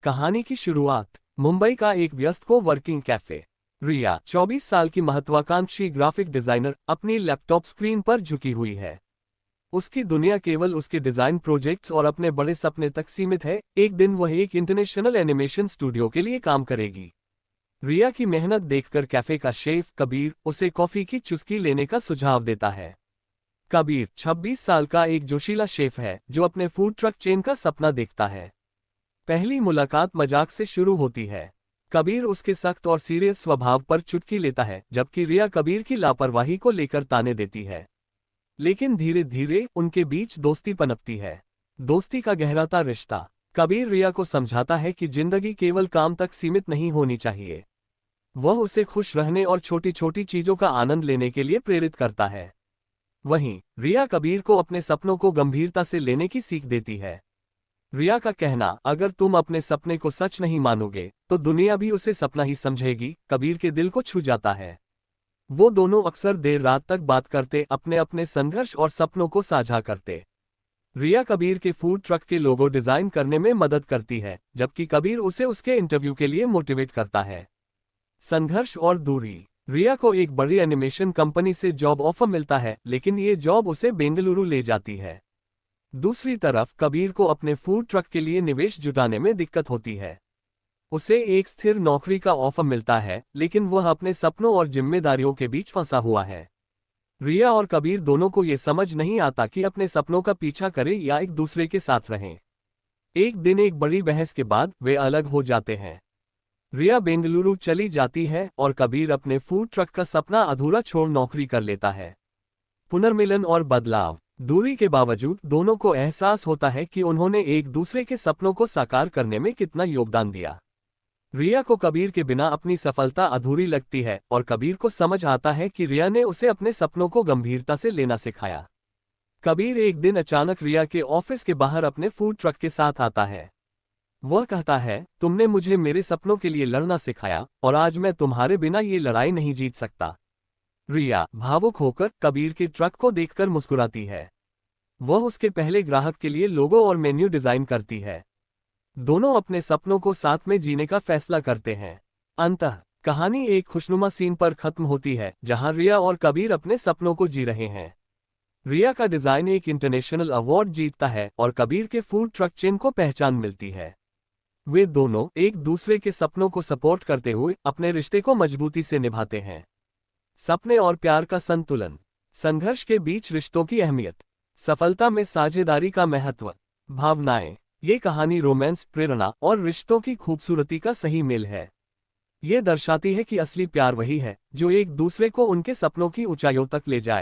कहानी की शुरुआत मुंबई का एक व्यस्त को वर्किंग कैफे। रिया 24 साल की महत्वाकांक्षी ग्राफिक डिजाइनर अपनी लैपटॉप स्क्रीन पर झुकी हुई है। उसकी दुनिया केवल उसके डिजाइन प्रोजेक्ट्स और अपने बड़े सपने तक सीमित है। एक दिन वह एक इंटरनेशनल एनिमेशन स्टूडियो के लिए काम करेगी। रिया की मेहनत देखकर कैफे का शेफ कबीर उसे कॉफी की चुस्की लेने का सुझाव देता है। कबीर 26 साल का एक जोशीला शेफ है जो अपने फूड ट्रक चेन का सपना देखता है। पहली मुलाकात मजाक से शुरू होती है। कबीर उसके सख्त और सीरियस स्वभाव पर चुटकी लेता है, जबकि रिया कबीर की लापरवाही को लेकर ताने देती है। लेकिन धीरे धीरे उनके बीच दोस्ती पनपती है। दोस्ती का गहराता रिश्ता। कबीर रिया को समझाता है कि जिंदगी केवल काम तक सीमित नहीं होनी चाहिए। वह उसे खुश रहने और छोटी छोटी चीजों का आनंद लेने के लिए प्रेरित करता है। वहीं रिया कबीर को अपने सपनों को गंभीरता से लेने की सीख देती है। रिया का कहना, अगर तुम अपने सपने को सच नहीं मानोगे तो दुनिया भी उसे सपना ही समझेगी, कबीर के दिल को छू जाता है। वो दोनों अक्सर देर रात तक बात करते, अपने अपने संघर्ष और सपनों को साझा करते। रिया कबीर के फूड ट्रक के लोगो डिजाइन करने में मदद करती है, जबकि कबीर उसे उसके इंटरव्यू के लिए मोटिवेट करता है। संघर्ष और दूरी। रिया को एक बड़ी एनिमेशन कंपनी से जॉब ऑफर मिलता है, लेकिन ये जॉब उसे बेंगलुरु ले जाती है। दूसरी तरफ कबीर को अपने फूड ट्रक के लिए निवेश जुटाने में दिक्कत होती है। उसे एक स्थिर नौकरी का ऑफर मिलता है, लेकिन वह अपने सपनों और जिम्मेदारियों के बीच फंसा हुआ है। रिया और कबीर दोनों को यह समझ नहीं आता कि अपने सपनों का पीछा करें या एक दूसरे के साथ रहें। एक दिन एक बड़ी बहस के बाद वे अलग हो जाते हैं। रिया बेंगलुरु चली जाती है और कबीर अपने फूड ट्रक का सपना अधूरा छोड़ नौकरी कर लेता है। पुनर्मिलन और बदलाव। दूरी के बावजूद दोनों को एहसास होता है कि उन्होंने एक दूसरे के सपनों को साकार करने में कितना योगदान दिया। रिया को कबीर के बिना अपनी सफलता अधूरी लगती है और कबीर को समझ आता है कि रिया ने उसे अपने सपनों को गंभीरता से लेना सिखाया। कबीर एक दिन अचानक रिया के ऑफिस के बाहर अपने फूड ट्रक के साथ आता है। वह कहता है, तुमने मुझे मेरे सपनों के लिए लड़ना सिखाया और आज मैं तुम्हारे बिना ये लड़ाई नहीं जीत सकता। रिया भावुक होकर कबीर के ट्रक को देखकर मुस्कुराती है। वह उसके पहले ग्राहक के लिए लोगो और मेन्यू डिजाइन करती है। दोनों अपने सपनों को साथ में जीने का फैसला करते हैं। अंततः कहानी एक खुशनुमा सीन पर खत्म होती है, जहां रिया और कबीर अपने सपनों को जी रहे हैं। रिया का डिजाइन एक इंटरनेशनल अवार्ड जीतता है और कबीर के फूड ट्रक चेन को पहचान मिलती है। वे दोनों एक दूसरे के सपनों को सपोर्ट करते हुए अपने रिश्ते को मजबूती से निभाते हैं। सपने और प्यार का संतुलन। संघर्ष के बीच रिश्तों की अहमियत। सफलता में साझेदारी का महत्व। भावनाएं। ये कहानी रोमांस, प्रेरणा और रिश्तों की खूबसूरती का सही मेल है। ये दर्शाती है कि असली प्यार वही है जो एक दूसरे को उनके सपनों की ऊंचाइयों तक ले जाए।